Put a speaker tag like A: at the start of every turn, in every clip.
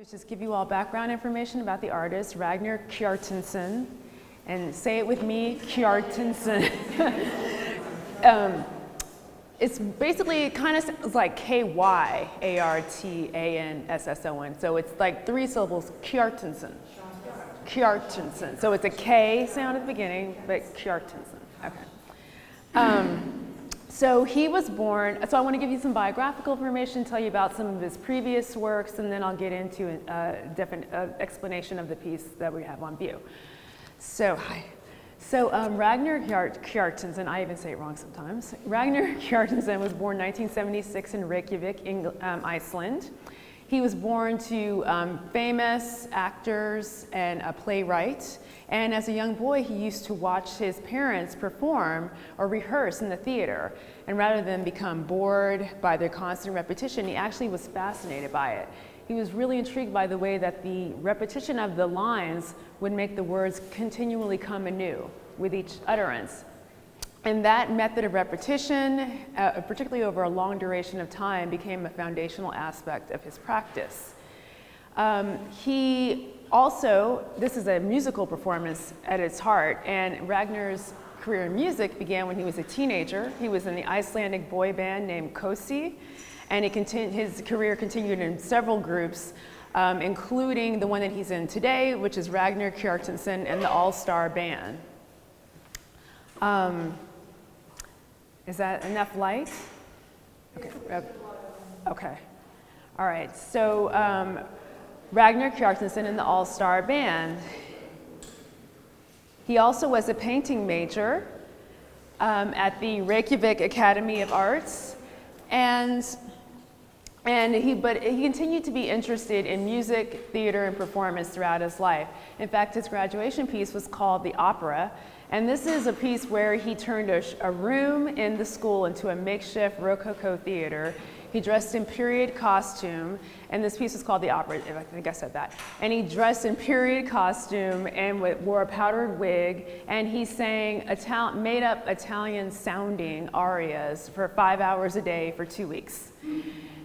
A: Just give you all background information about the artist, Ragnar Kjartansson, and say it with me, Kjartansson. It's basically kind of sounds like K-Y-A-R-T-A-N-S-S-O-N. So it's like 3 syllables, Kjartansson. Kjartansson. So it's a K sound at the beginning, but Kjartansson. Okay. So he was born, so I want to give you some biographical information, tell you about some of his previous works, and then I'll get into an explanation of the piece that we have on view. So, hi. So Ragnar Kjartansson, I even say it wrong sometimes. Ragnar Kjartansson was born 1976 in Reykjavik, Iceland. He was born to famous actors and a playwright. And as a young boy, he used to watch his parents perform or rehearse in the theater. And rather than become bored by their constant repetition, he actually was fascinated by it. He was really intrigued by the way that the repetition of the lines would make the words continually come anew with each utterance. And that method of repetition, particularly over a long duration of time, became a foundational aspect of his practice. He also, this is a musical performance at its heart, and Ragnar's career in music began when he was a teenager. He was in the Icelandic boy band named Kosi, and his career continued in several groups, including the one that he's in today, which is Ragnar Kjartansson and the All-Star Band. Is that enough light? Okay. Okay. All right. So Ragnar Kjartansson in the All-Star Band. He also was a painting major at the Reykjavik Academy of Arts, but he continued to be interested in music, theater, and performance throughout his life. In fact, his graduation piece was called The Opera, and this is a piece where he turned a room in the school into a makeshift Rococo theater. He dressed in period costume, and this piece was called The Opera, I think I said that. And he dressed in period costume and wore a powdered wig, and he sang made-up Italian-sounding arias for 5 hours a day for 2 weeks.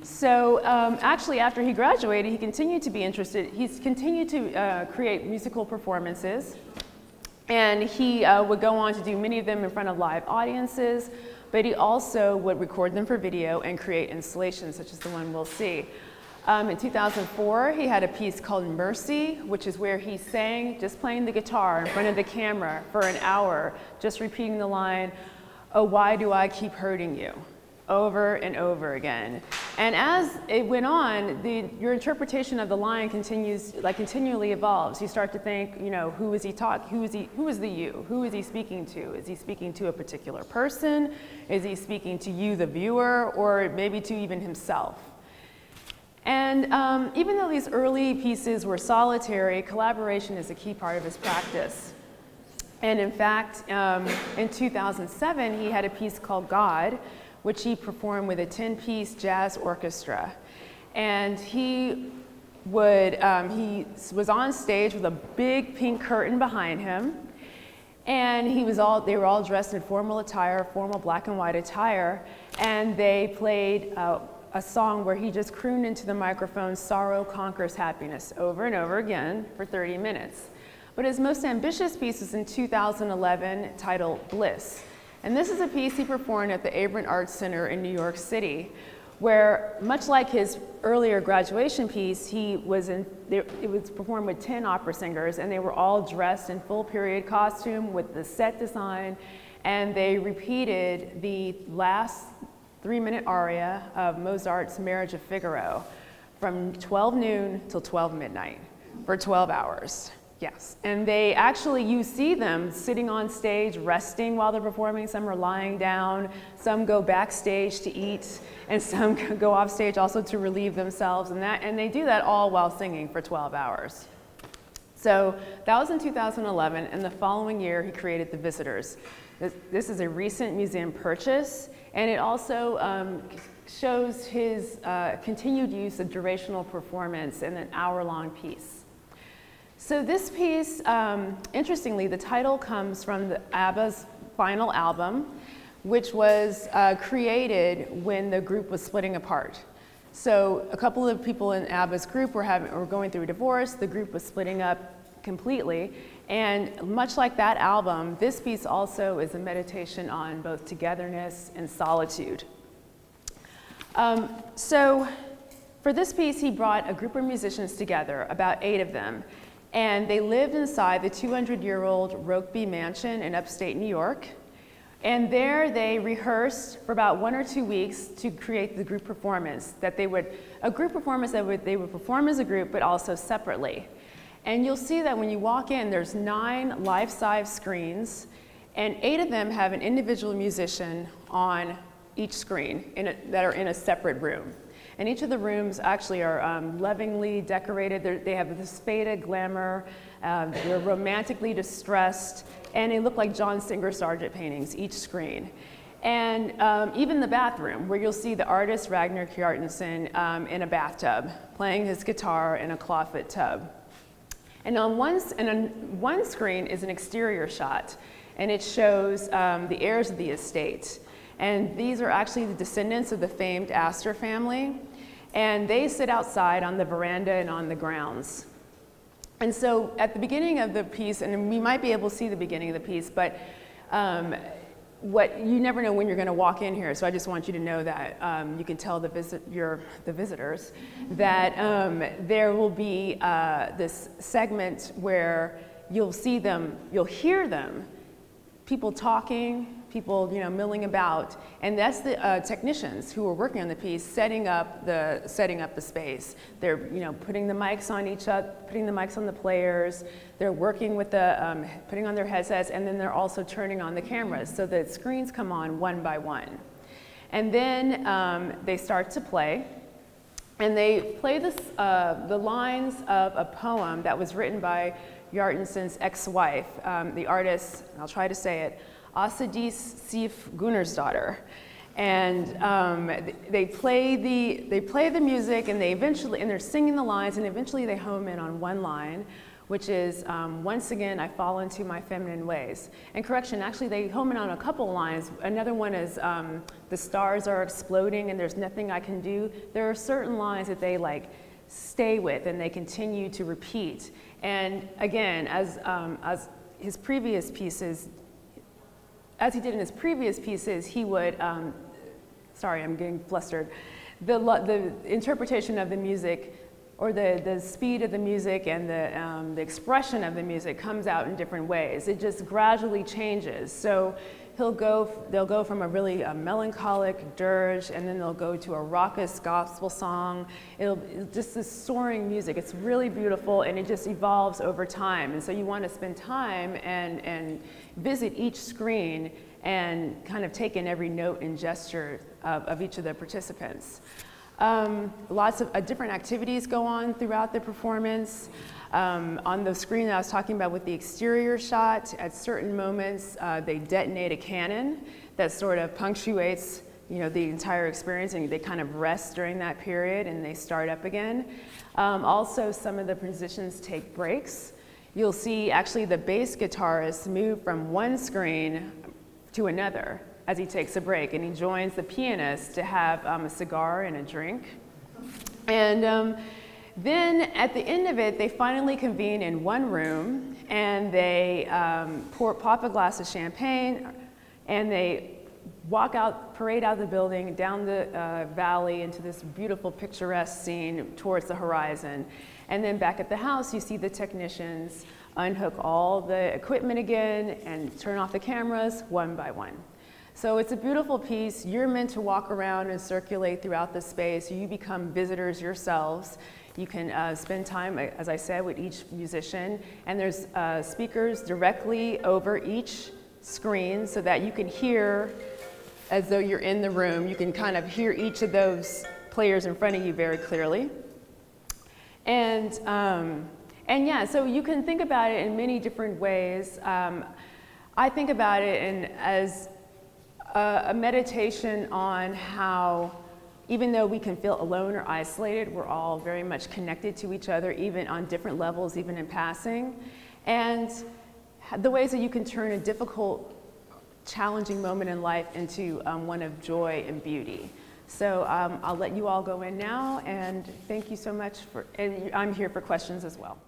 A: So actually, after he graduated, he continued to be interested. He's continued to create musical performances, and he would go on to do many of them in front of live audiences, but he also would record them for video and create installations, such as the one we'll see. In 2004, he had a piece called Mercy, which is where he sang, just playing the guitar in front of the camera for an hour, just repeating the line, "Oh, why do I keep hurting you?" over and over again. And as it went on, your interpretation of the line continually evolves. You start to think, who is he talking? Who is the you? Who is he speaking to? Is he speaking to a particular person? Is he speaking to you, the viewer, or maybe to even himself? And even though these early pieces were solitary, collaboration is a key part of his practice. And in fact, in 2007, he had a piece called God, which he performed with a 10-piece jazz orchestra. And he was on stage with a big pink curtain behind him, and they were all dressed in formal attire, formal black and white attire, and they played a song where he just crooned into the microphone, "Sorrow conquers happiness," over and over again for 30 minutes. But his most ambitious piece was in 2011, titled Bliss. And this is a piece he performed at the Abrant Arts Center in New York City, where, much like his earlier graduation piece, it was performed with 10 opera singers, and they were all dressed in full period costume with the set design, and they repeated the last 3-minute aria of Mozart's Marriage of Figaro from 12 noon till 12 midnight for 12 hours. Yes, and you see them sitting on stage, resting while they're performing. Some are lying down, some go backstage to eat, and some go off stage also to relieve themselves, and they do that all while singing for 12 hours. So that was in 2011, and the following year he created The Visitors. This is a recent museum purchase, and it also shows his continued use of durational performance in an hour-long piece. So this piece, interestingly, the title comes from ABBA's final album, which was created when the group was splitting apart. So a couple of people in ABBA's group were going through a divorce. The group was splitting up completely. And much like that album, this piece also is a meditation on both togetherness and solitude. So for this piece, he brought a group of musicians together, about 8 of them. And they lived inside the 200-year-old Rokeby Mansion in upstate New York. And there they rehearsed for about 1 or 2 weeks to create the group performance that they would perform as a group, but also separately. And you'll see that when you walk in, there's 9 life-size screens, and 8 of them have an individual musician on each screen that are in a separate room. And each of the rooms actually are lovingly decorated. They have this faded glamour. They're romantically distressed, and they look like John Singer Sargent paintings, each screen. And even the bathroom, where you'll see the artist Ragnar Kjartansson in a bathtub, playing his guitar in a clawfoot tub. And on one screen is an exterior shot, and it shows the heirs of the estate. And these are actually the descendants of the famed Astor family. And they sit outside on the veranda and on the grounds. And so at the beginning of the piece, and we might be able to see the beginning of the piece, but you never know when you're going to walk in here. So I just want you to know that you can tell the visitors that there will be this segment where you'll see them, you'll hear them, people talking, people milling about, and that's the technicians who are working on the piece setting up the space. They're putting the mics on putting the mics on the players. They're working with the putting on their headsets, and then they're also turning on the cameras so that screens come on one by one. And then they start to play, and they play the lines of a poem that was written by Kjartansson's ex-wife, the artist, and I'll try to say it, Asadis Sif Gunnarsdottir. And they play the music, and they're singing the lines, and eventually they home in on one line, which is, once again, I fall into my feminine ways. And correction, actually they home in on a couple lines. Another one is, the stars are exploding and there's nothing I can do. There are certain lines that they stay with and they continue to repeat. And again, as his previous pieces, as he did in his previous pieces, he would, sorry, I'm getting flustered. The interpretation of the music, or the speed of the music and the expression of the music comes out in different ways. It just gradually changes. So they'll go from a really melancholic dirge, and then they'll go to a raucous gospel song. It'll just this soaring music. It's really beautiful, and it just evolves over time. And so you want to spend time and visit each screen and kind of take in every note and gesture of each of the participants. Lots of different activities go on throughout the performance. On the screen that I was talking about with the exterior shot, at certain moments they detonate a cannon that sort of punctuates the entire experience, and they kind of rest during that period and they start up again. Also, some of the musicians take breaks. You'll see actually the bass guitarist move from one screen to another as he takes a break, and he joins the pianist to have a cigar and a drink. And then at the end of it, they finally convene in one room, and they pop a glass of champagne, and they parade out of the building, down the valley into this beautiful picturesque scene towards the horizon. And then back at the house, you see the technicians unhook all the equipment again and turn off the cameras one by one. So it's a beautiful piece. You're meant to walk around and circulate throughout the space. You become visitors yourselves. You can spend time, as I said, with each musician. And there's speakers directly over each screen so that you can hear as though you're in the room. You can kind of hear each of those players in front of you very clearly. And yeah, so you can think about it in many different ways. I think about it as a meditation on how, even though we can feel alone or isolated, we're all very much connected to each other, even on different levels, even in passing. And the ways that you can turn a difficult, challenging moment in life into one of joy and beauty. So I'll let you all go in now, and thank you so much and I'm here for questions as well.